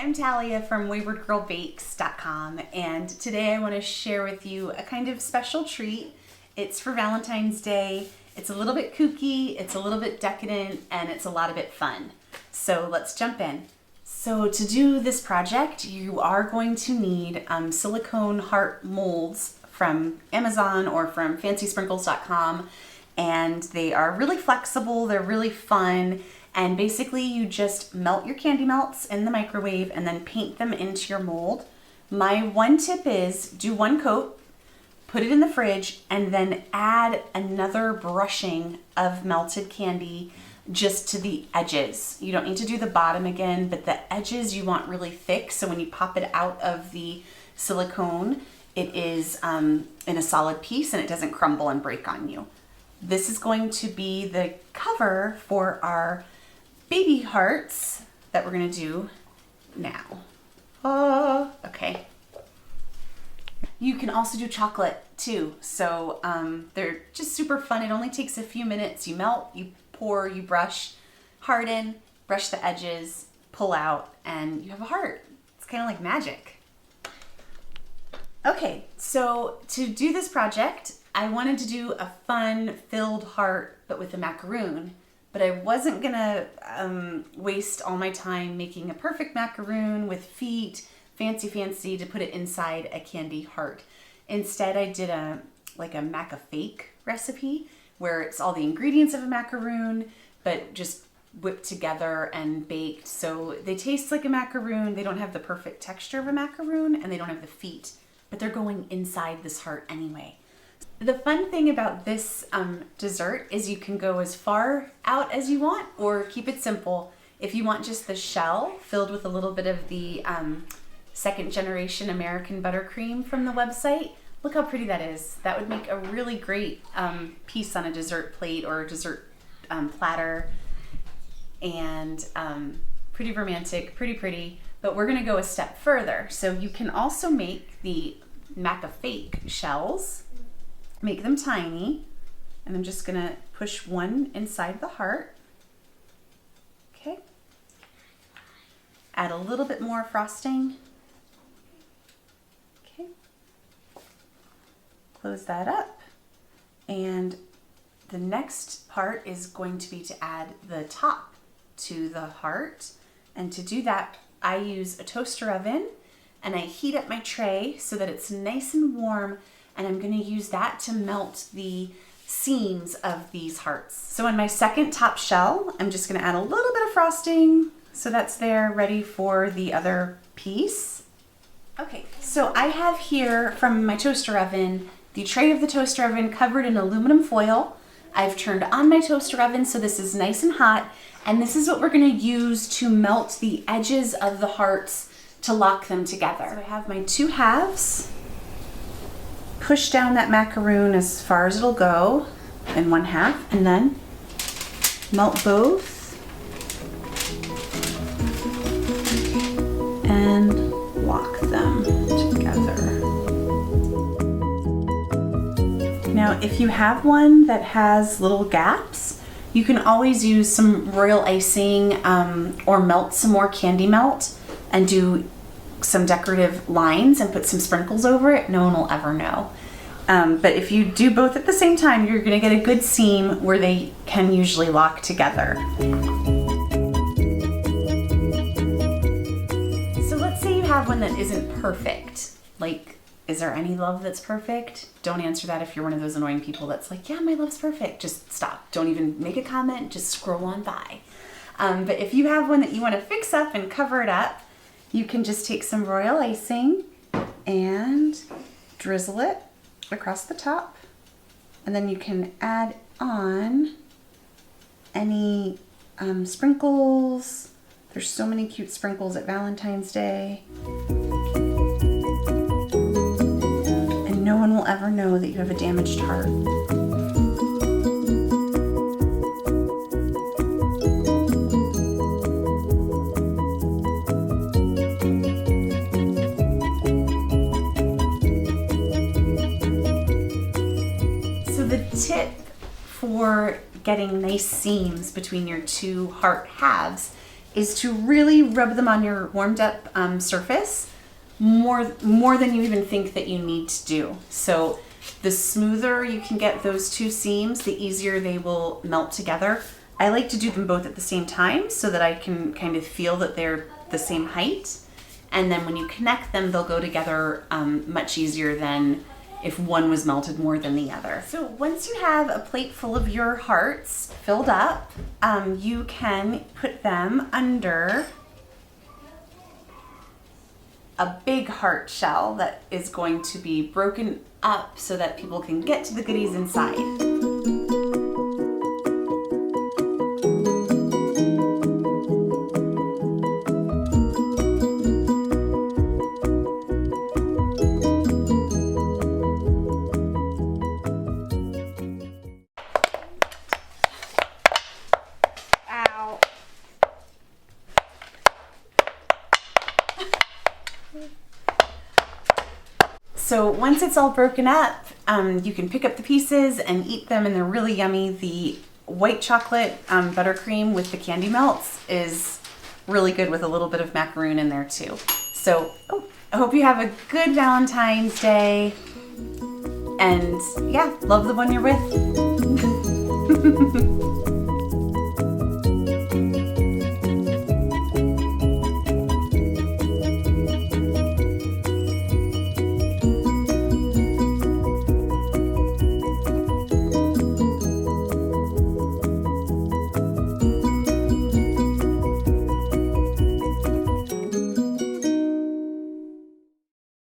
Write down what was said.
I'm Talia from waywardgirlbakes.com, and today I want to share with you a kind of special treat. It's for Valentine's Day. It's a little bit kooky, it's a little bit decadent, and it's a lot of it fun. So let's jump in. So to do this project, you are going to need silicone heart molds from Amazon or from FancySprinkles.com, and they are really flexible, they're really fun. And basically you just melt your candy melts in the microwave and then paint them into your mold. My one tip is do one coat, put it in the fridge, and then add another brushing of melted candy just to the edges. You don't need to do the bottom again, but the edges you want really thick, so when you pop it out of the silicone, it is in a solid piece and it doesn't crumble and break on you. This is going to be the cover for our baby hearts that we're gonna do now. Oh, okay. You can also do chocolate too. So they're just super fun. It only takes a few minutes. You melt, you pour, you brush, harden, brush the edges, pull out, and you have a heart. It's kind of like magic. Okay, so to do this project, I wanted to do a fun filled heart, but with a macaroon. But I wasn't gonna waste all my time making a perfect macaroon with feet, fancy to put it inside a candy heart. Instead, I did a maca-fake recipe where it's all the ingredients of a macaroon, but just whipped together and baked. So they taste like a macaroon. They don't have the perfect texture of a macaroon, and they don't have the feet, but they're going inside this heart anyway. The fun thing about this dessert is you can go as far out as you want or keep it simple. If you want just the shell filled with a little bit of the second generation American buttercream from the website, look how pretty that is. That would make a really great piece on a dessert plate or a dessert platter, and pretty romantic, pretty, but we're gonna go a step further. So you can also make the maca-fake shells. Make them tiny, and I'm just gonna push one inside the heart. Okay. Add a little bit more frosting. Okay. Close that up. And the next part is going to be to add the top to the heart. And to do that, I use a toaster oven, and I heat up my tray so that it's nice and warm, and I'm gonna use that to melt the seams of these hearts. So in my second top shell, I'm just gonna add a little bit of frosting, so that's there, ready for the other piece. Okay, so I have here from my toaster oven, the tray of the toaster oven covered in aluminum foil. I've turned on my toaster oven, so this is nice and hot, and this is what we're gonna use to melt the edges of the hearts to lock them together. So I have my two halves. Push down that macaroon as far as it'll go in one half, and then melt both and lock them together. Now, if you have one that has little gaps, you can always use some royal icing or melt some more candy melt and do some decorative lines and put some sprinkles over it. No one will ever know. But if you do both at the same time, you're gonna get a good seam where they can usually lock together. So let's say you have one that isn't perfect. Like, is there any love that's perfect? Don't answer that if you're one of those annoying people that's like, yeah, my love's perfect. Just stop. Don't even make a comment, just scroll on by. But if you have one that you wanna fix up and cover it up, you can just take some royal icing and drizzle it across the top, and then you can add on any sprinkles. There's so many cute sprinkles at Valentine's Day, and no one will ever know that you have a damaged heart. The tip for getting nice seams between your two heart halves is to really rub them on your warmed up surface more than you even think that you need to do. So the smoother you can get those two seams, the easier they will melt together. I like to do them both at the same time so that I can kind of feel that they're the same height. And then when you connect them, they'll go together much easier than if one was melted more than the other. So once you have a plate full of your hearts filled up, you can put them under a big heart shell that is going to be broken up so that people can get to the goodies inside. So once it's all broken up, you can pick up the pieces and eat them, and they're really yummy. The white chocolate buttercream with the candy melts is really good with a little bit of macaroon in there too. So I hope you have a good Valentine's Day, and yeah, love the one you're with.